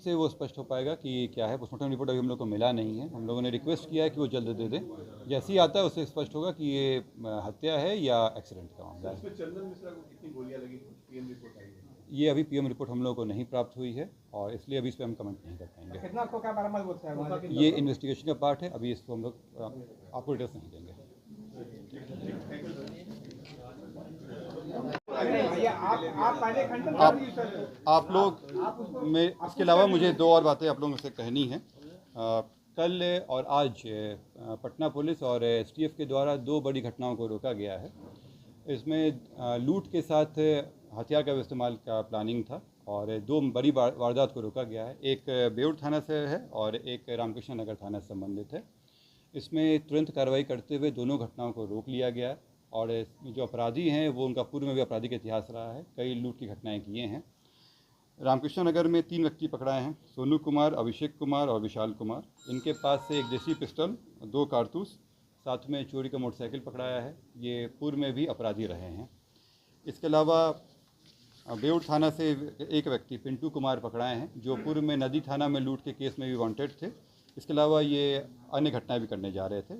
से वो स्पष्ट हो पाएगा कि क्या है। पोस्टमार्टम रिपोर्ट अभी हम लोग को मिला नहीं है। हम लोगों ने रिक्वेस्ट किया है कि वो जल्द दे दें। जैसे ही आता है उससे स्पष्ट होगा कि ये हत्या है या एक्सीडेंट का मामला है। इसमें चंदन मिश्रा को कितनी गोलियां लगी, पीएम रिपोर्ट आई है? ये अभी पीएम रिपोर्ट हम लोगों को नहीं प्राप्त हुई है और इसलिए अभी इस पर हम कमेंट नहीं कर पाएंगे। कितना को क्या बरामद होता है? ये इन्वेस्टिगेशन का पार्ट है। अभी इसको हम लोग आपको डिटेल्स नहीं देंगे। आप लोग में इसके अलावा मुझे दो और बातें आप लोगों से कहनी है। कल और आज पटना पुलिस और एसटीएफ के द्वारा दो बड़ी घटनाओं को रोका गया है। इसमें लूट के साथ हथियार का इस्तेमाल का प्लानिंग था और दो बड़ी वारदात को रोका गया है। एक बेउर थाना से है और एक रामकृष्ण नगर थाना से संबंधित है। इसमें तुरंत कार्रवाई करते हुए दोनों घटनाओं को रोक लिया गया और जो अपराधी हैं वो उनका पूर्व में भी आपराधिक इतिहास रहा है। कई लूट की घटनाएं किए हैं। रामकृष्ण नगर में 3 व्यक्ति पकड़ाए हैं, सोनू कुमार, अभिषेक कुमार और विशाल कुमार। इनके पास से एक देसी पिस्टल, 2 कारतूस, साथ में चोरी का मोटरसाइकिल पकड़ाया है। ये पूर्व में भी अपराधी रहे हैं। इसके अलावा बेउर थाना से एक व्यक्ति पिंटू कुमार पकड़ाए हैं जो पूर्व में नदी थाना में लूट के केस में भी वांटेड थे। इसके अलावा ये अन्य घटनाएं भी करने जा रहे थे।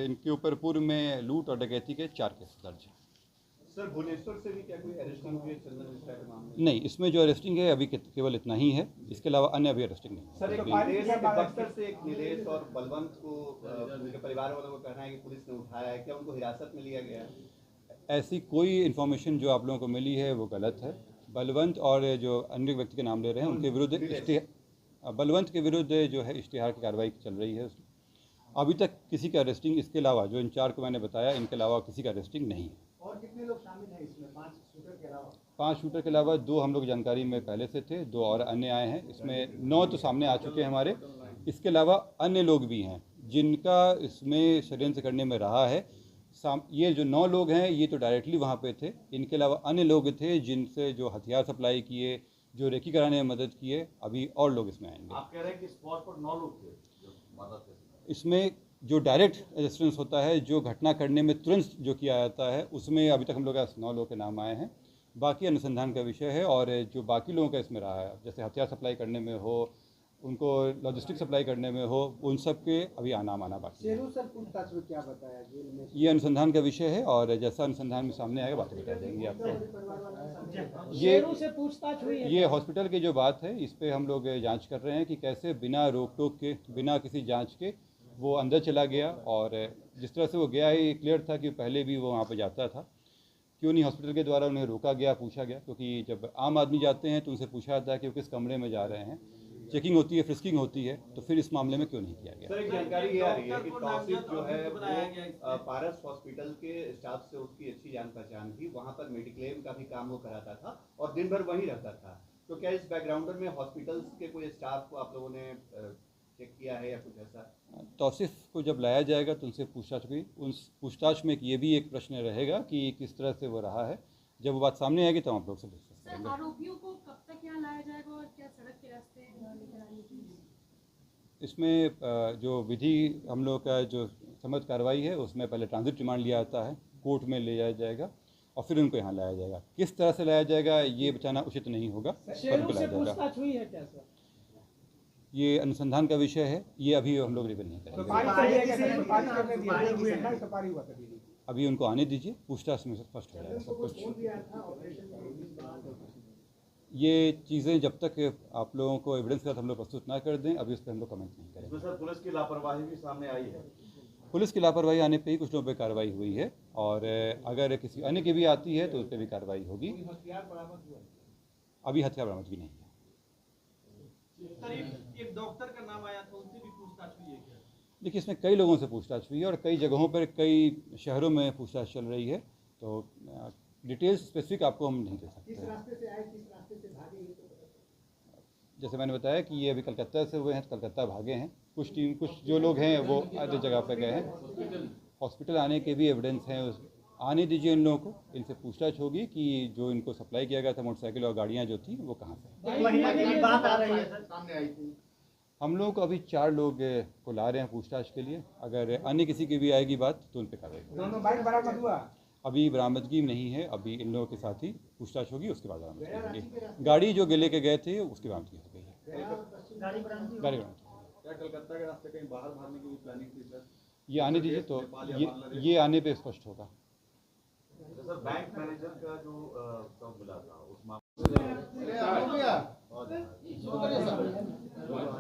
इनके ऊपर पूर्व में लूट और डकैती के 4 केस दर्ज हैं। सर, भुवनेश्वर से भी क्या कोई अरेस्टिंग हुई है चंदन मिश्रा के मामले? नहीं, इसमें जो अरेस्टिंग है अभी केवल इतना ही है। इसके अलावा अन्य अभी अरेस्टिंग नहीं है। सर, बक्सर से एक नीलेश और बलवंत को उनके परिवार वालों को कहना है कि पुलिस ने उठाया है, क्या उनको हिरासत में लिया गया है? ऐसी कोई इन्फॉर्मेशन जो आप लोगों को मिली है वो गलत है। बलवंत और जो अन्य व्यक्ति के नाम ले रहे हैं उनके विरुद्ध बलवंत के विरुद्ध जो है इश्तिहार की कार्रवाई चल रही है। अभी तक किसी का अरेस्टिंग, इसके अलावा जो इन 4 को मैंने बताया, इनके अलावा किसी का अरेस्टिंग नहीं है। और कितने लोग शामिल हैं इसमें 5 शूटर के अलावा? 5 शूटर के अलावा 2 हम लोग जानकारी में पहले से थे, 2 और अन्य आए हैं। इसमें 9 तो सामने आ चुके हैं हमारे। इसके अलावा अन्य लोग भी हैं जिनका इसमें षड्यंत्र करने में रहा है। ये जो 9 लोग हैं ये तो डायरेक्टली वहाँ पे थे। इनके अलावा अन्य लोग थे जिनसे जो हथियार सप्लाई किए, जो रेकी कराने में मदद किए। अभी और लोग इसमें आएंगे। आप कह रहे हैं कि स्पॉट पर 9 लोग थे जो मदद थे? इसमें जो डायरेक्ट रेजिस्टेंस होता है, जो घटना करने में तुरंत जो किया जाता है, उसमें अभी तक हम लोग 9 लोगों के नाम आए हैं। बाकी अनुसंधान का विषय है और जो बाकी लोगों का इसमें रहा है, जैसे हथियार सप्लाई करने में हो, उनको लॉजिस्टिक सप्लाई करने में हो, उन सब के अभी नाम आना बाकी है। सर, पूछताछ में क्या बताया जेल में? ये अनुसंधान का विषय है और जैसा अनुसंधान में सामने आएगा बातें बता देंगे आपको। शेरू से पूछताछ हुई है? ये हॉस्पिटल की जो बात है इस पर हम लोग जांच कर रहे हैं कि कैसे बिना रोक टोक के, बिना किसी जांच के वो अंदर चला गया। और जिस तरह से वो गया है ये क्लियर था कि पहले भी वो वहाँ पर जाता था। क्यों नहीं हॉस्पिटल के द्वारा उन्हें रोका गया, पूछा गया? क्योंकि जब आम आदमी जाते हैं तो उनसे पूछा जाता है कि वो किस कमरे में जा रहे हैं, चेकिंग होती है, फ्रिस्किंग होती है। तो फिर इस मामले में क्यों नहीं किया गया? सर, एक जानकारी ये आ रही है कि तौसीफ जो है वो पारस हॉस्पिटल के स्टाफ से उसकी अच्छी जान पहचान थी। वहाँ पर मेडिक्लेम का भी काम वो कराता था और दिन भर वहीं रहता था। तो क्या इस बैकग्राउंडर में हॉस्पिटल्स के कोई स्टाफ को आप लोगों ने चेक किया है या कुछ ऐसा? तौसीफ को जब लाया जाएगा तो उनसे पूछताछ हुई। उन पूछताछ में ये भी एक प्रश्न रहेगा कि किस तरह से वो रहा है। जब वो बात सामने आएगी तो हम आप लोग से डिस्कस करेंगे। आरोपियों को कब तक यहाँ लाया जाएगा और क्या सड़क के रास्ते लेकर आने की? इसमें जो विधि हम लोग का जो समझ कार्रवाई है उसमें पहले ट्रांजिट रिमांड लिया जाता है, कोर्ट में ले जाया जाएगा और फिर उनको यहाँ लाया जाएगा। किस तरह से लाया जाएगा ये बताना उचित नहीं होगा। शेरू से पूछताछ हुई है क्या सर? ये अनुसंधान का विषय है, ये अभी हम लोग रिवील नहीं करेंगे। अभी उनको आने दीजिए, पूछताछ में स्पष्ट हो जाएगा सब कुछ। ये चीज़ें जब तक आप लोगों को एविडेंस के साथ हम लोग प्रस्तुत ना कर दें, अभी उस पर हम लोग कमेंट नहीं करेंगे। सर, पुलिस की लापरवाही भी सामने आई है? पुलिस की लापरवाही आने पे ही कुछ लोगों पे कार्रवाई हुई है और अगर किसी अन्य की भी आती है तो उस पर भी कार्रवाई होगी। अभी हथियार बरामद भी नहीं है। एक डॉक्टर का नाम आया था, उनसे भी पूछताछ हुई है क्या? देखिए, इसमें कई लोगों से पूछताछ हुई है और कई जगहों पर, कई शहरों में पूछताछ चल रही है। तो डिटेल्स स्पेसिफिक आपको हम नहीं दे सकते। किस रास्ते से आए, किस रास्ते से भागे? जैसे मैंने बताया कि ये अभी कलकत्ता से हुए हैं, तो कलकत्ता भागे हैं। कुछ जो लोग हैं वो अन्य जगह पर गए हैं। हॉस्पिटल आने के भी एविडेंस हैं, आने दीजिए इन लोगों को, इनसे पूछताछ होगी कि जो इनको सप्लाई किया गया था मोटरसाइकिल और गाड़ियाँ जो थी वो कहाँ से। महीना की बात आ रही है सर, सामने आई थी। हम लोग अभी 4 लोग को ला रहे हैं पूछताछ के लिए। अगर अन्य किसी की भी आएगी बात तो उन पर कार्रवाई होगी। दोनों बाइक बरामद हुआ? अभी बरामदगी नहीं है, अभी इन लोगों के साथ ही पूछताछ होगी, उसके बाद बरामदगी होगी। गाड़ी जो लेके गए थे उसकी बरामदगी हो गई है। गाड़ी बरामद। क्या कलकत्ता के रास्ते कहीं बाहर भागने की भी प्लानिंग थी सर? ये आने दीजिए तो ये आने पे स्पष्ट होगा। सर बैंक मैनेजर का जो कब मिला था उस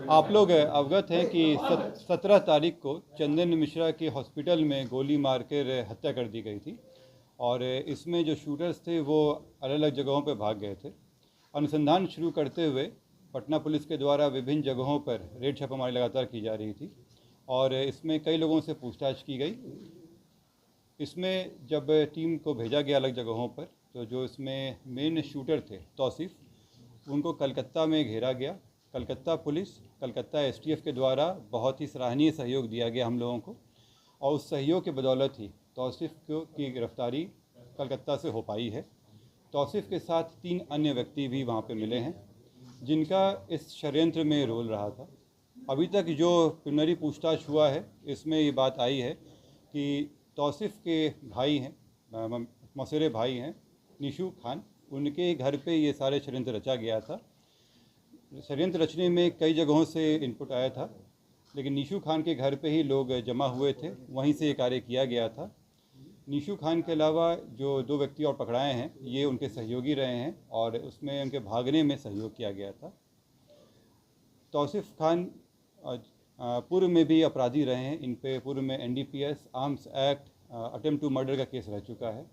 आप लोग अवगत हैं कि 17 तारीख को चंदन मिश्रा के हॉस्पिटल में गोली मारकर हत्या कर दी गई थी और इसमें जो शूटर्स थे वो अलग अलग जगहों पर भाग गए थे। अनुसंधान शुरू करते हुए पटना पुलिस के द्वारा विभिन्न जगहों पर रेड छापामारी लगातार की जा रही थी और इसमें कई लोगों से पूछताछ की गई। इसमें जब टीम को भेजा गया अलग जगहों पर तो जो इसमें मेन शूटर थे तौसीफ, उनको कलकत्ता में घेरा गया। कलकत्ता पुलिस, कलकत्ता एसटीएफ के द्वारा बहुत ही सराहनीय सहयोग दिया गया हम लोगों को और उस सहयोग के बदौलत ही तौसीफ की गिरफ्तारी कलकत्ता से हो पाई है। तौसीफ के साथ 3 अन्य व्यक्ति भी वहाँ पे मिले हैं जिनका इस षड्यंत्र में रोल रहा था। अभी तक जो प्रिलिमिनरी पूछताछ हुआ है इसमें ये बात आई है कि तौसीफ के भाई हैं, मौसेरे भाई हैं निशू खान, उनके घर पे ये सारे षड्यंत्र रचा गया था। षड्यंत्र रचने में कई जगहों से इनपुट आया था लेकिन निशू खान के घर पे ही लोग जमा हुए थे, वहीं से ये कार्य किया गया था। निशू खान के अलावा जो 2 व्यक्ति और पकड़ाए हैं ये उनके सहयोगी रहे हैं और उसमें उनके भागने में सहयोग किया गया था। तौसीफ खान पूर्व में भी अपराधी रहे हैं, इन पे पूर्व में NDPS, arms act, attempt to murder का केस रह चुका है।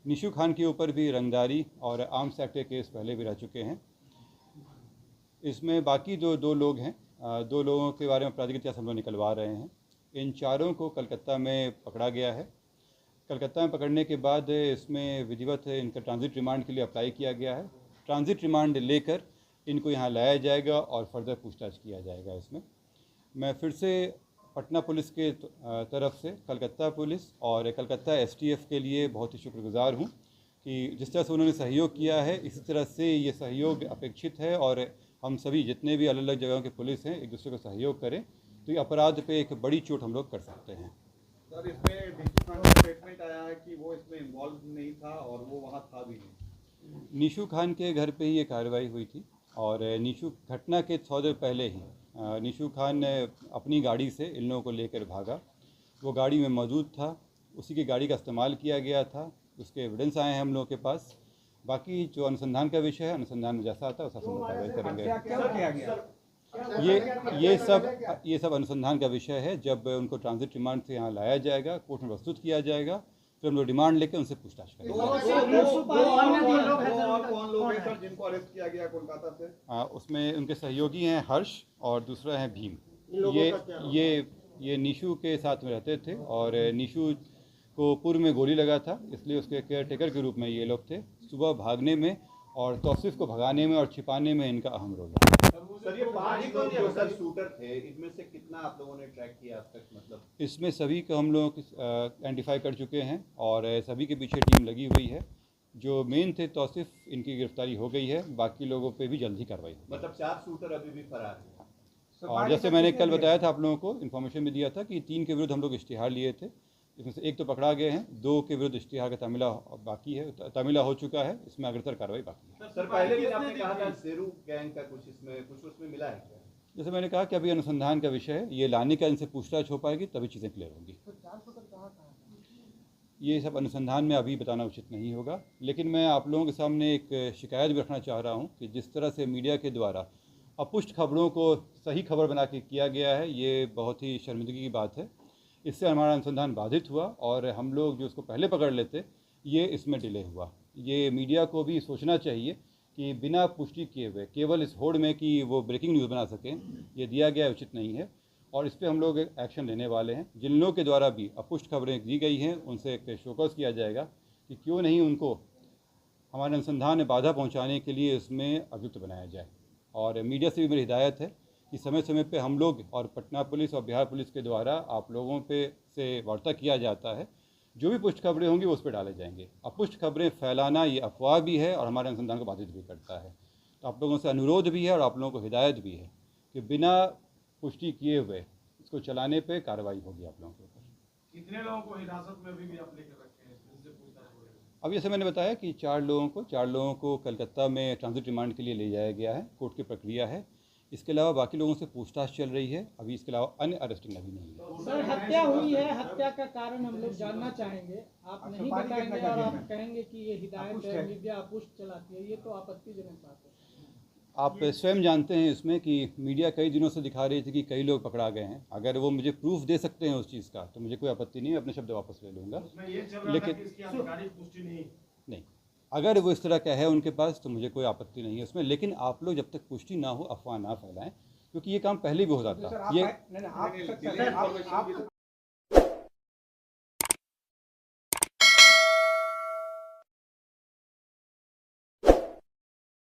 निशू खान के ऊपर भी रंगदारी और आर्म्स एक्ट के केस पहले भी रह चुके हैं। इसमें बाकी जो 2 लोग हैं, 2 लोगों के बारे में आपराधिक इतिहास हम लोग निकलवा रहे हैं। इन चारों को कलकत्ता में पकड़ा गया है। कलकत्ता में पकड़ने के बाद इसमें विधिवत इनका ट्रांजिट रिमांड के लिए अप्लाई किया गया है। ट्रांजिट रिमांड लेकर इनको यहाँ लाया जाएगा और फर्दर पूछताछ किया जाएगा। इसमें मैं फिर से पटना पुलिस के तरफ से कलकत्ता पुलिस और कलकत्ता एसटीएफ के लिए बहुत ही शुक्रगुजार हूँ कि जिस तरह से उन्होंने सहयोग किया है इसी तरह से ये सहयोग अपेक्षित है और हम सभी जितने भी अलग अलग जगहों के पुलिस हैं एक दूसरे को सहयोग करें तो ये अपराध पे एक बड़ी चोट हम लोग कर सकते हैं। सर इसमें निशू खान का स्टेटमेंट आया है कि वो इसमें इन्वॉल्व नहीं था और वो वहाँ था भी नहीं। निशू खान के घर पे ही ये कार्रवाई हुई थी और निशू घटना के थोड़ी देर पहले ही निशू खान ने अपनी गाड़ी से इन लोगों को लेकर भागा। वो गाड़ी में मौजूद था, उसी की गाड़ी का इस्तेमाल किया गया था, उसके एविडेंस आए हैं हम लोगों के पास। बाकी जो अनुसंधान का विषय है, अनुसंधान में जैसा आता है उस हम कार्रवाई करेंगे। क्या किया गया? ये सब अनुसंधान का विषय है। जब उनको ट्रांजिट रिमांड से यहाँ लाया जाएगा, कोर्ट में प्रस्तुत किया जाएगा, फिर हम लोग रिमांड लेकर उनसे पूछताछ करेंगे। कौन लोग हैं सर जिनको अरेस्ट किया गया कोलकाता से? उसमें उनके सहयोगी हैं हर्ष और दूसरा है भीम। ये निशू के साथ में रहते थे और निशू को पूर्व में गोली लगा था, इसलिए उसके केयर टेकर के रूप में ये लोग थे। सुबह भागने में और तौसीफ को भगाने में और छिपाने में इनका अहम रोल है। सर ये 5 लोग जो सर शूटर थे इनमें से कितना आप लोगों ने ट्रैक किया अब तक? मतलब इसमें सभी को हम लोग आइडेंटिफाई कर चुके हैं और सभी के पीछे टीम लगी हुई है। जो मेन थे तौसीफ, इनकी गिरफ्तारी हो गई है, बाकी लोगों पे भी जल्द ही कार्रवाई होगी। मतलब 4 शूटर अभी भी फरार हैं। और जैसे मैंने कल बताया था आप लोगों को, इन्फॉर्मेशन भी दिया था कि 3 के विरुद्ध हम लोग इश्तिहार लिए थे। इसमें से 1 तो पकड़ा गए हैं, 2 के विरुद्ध इश्तिहार का तामिला बाकी है, तामिला हो चुका है, इसमें अग्रतर कार्रवाई बाकी है। सर पहले भी आपने कहा था शेरू गैंग का कुछ उसमें मिला है क्या? जैसे मैंने कहा कि अभी अनुसंधान का विषय है, ये लाने का इनसे पूछताछ हो पाएगी तभी चीज़ें क्लियर होंगी। ये सब अनुसंधान में अभी बताना उचित नहीं होगा, लेकिन मैं आप लोगों के सामने एक शिकायत भी रखना चाह रहा हूँ कि जिस तरह से मीडिया के द्वारा अपुष्ट खबरों को सही खबर बना के किया गया है, ये बहुत ही शर्मिंदगी की बात है। इससे हमारा अनुसंधान बाधित हुआ और हम लोग जो उसको पहले पकड़ लेते ये इसमें डिले हुआ। ये मीडिया को भी सोचना चाहिए कि बिना पुष्टि किए हुए केवल इस होड़ में कि वो ब्रेकिंग न्यूज़ बना सकें, ये दिया गया उचित नहीं है और इस पर हम लोग एक्शन लेने वाले हैं। जिन लोगों के द्वारा भी अपुष्ट खबरें दी गई हैं उनसे एक शोकॉज किया जाएगा कि क्यों नहीं उनको हमारे अनुसंधान में बाधा पहुंचाने के लिए इसमें अभियुक्त बनाया जाए। और मीडिया से भी मेरी हिदायत है कि समय समय पे हम लोग और पटना पुलिस और बिहार पुलिस के द्वारा आप लोगों पे से वार्ता किया जाता है जो भी पुष्ट खबरें होंगी वो उस पर डाले जाएंगे। अब पुष्ट खबरें फैलाना ये अफवाह भी है और हमारे अनुसंधान को बाधित भी करता है। तो आप लोगों से अनुरोध भी है और आप लोगों को हिदायत भी है कि बिना पुष्टि किए हुए इसको चलाने पे कार्रवाई होगी आप लोगों के ऊपर। कितने लोगों को हिरासत में भी आप लेकर रखे हैं, इनसे पूछताछ हो रही है? अब जैसे मैंने बताया कि चार लोगों को कलकत्ता में ट्रांजिट रिमांड के लिए ले जाया गया है, कोर्ट की प्रक्रिया है। इसके अलावा बाकी लोगों से पूछताछ चल रही है। अभी इसके अलावा अन्य अरेस्टिंग अभी नहीं है। सर हत्या हुई है, हत्या का कारण हम लोग जानना चाहेंगे। आप अच्छा, नहीं पार्टी बताएंगे करना और आप चाहिए। कहेंगे कि ये हिदायत अपुष्ट है, है। मीडिया अपुष्ट चलाती है, ये तो आपत्तिजनक बात है। आप स्वयं जानते हैं इसमें कि मीडिया कई दिनों से दिखा रही थी कि कई लोग पकड़ा गए हैं। अगर वो मुझे प्रूफ दे सकते हैं उस चीज़ का तो मुझे कोई आपत्ति नहीं है, अपने शब्द वापस ले लूँगा। उसमें ये चल रहा लेकिन था कि इसकी आधिकारिक पुष्टि नहीं। अगर वो इस तरह का है उनके पास तो मुझे कोई आपत्ति नहीं है उसमें। लेकिन आप लोग जब तक पुष्टि ना हो अफवाह ना फैलाएं, क्योंकि ये काम पहले भी हो सर जाता आप ये नहीं, नहीं, आप दिल्ली सर, आप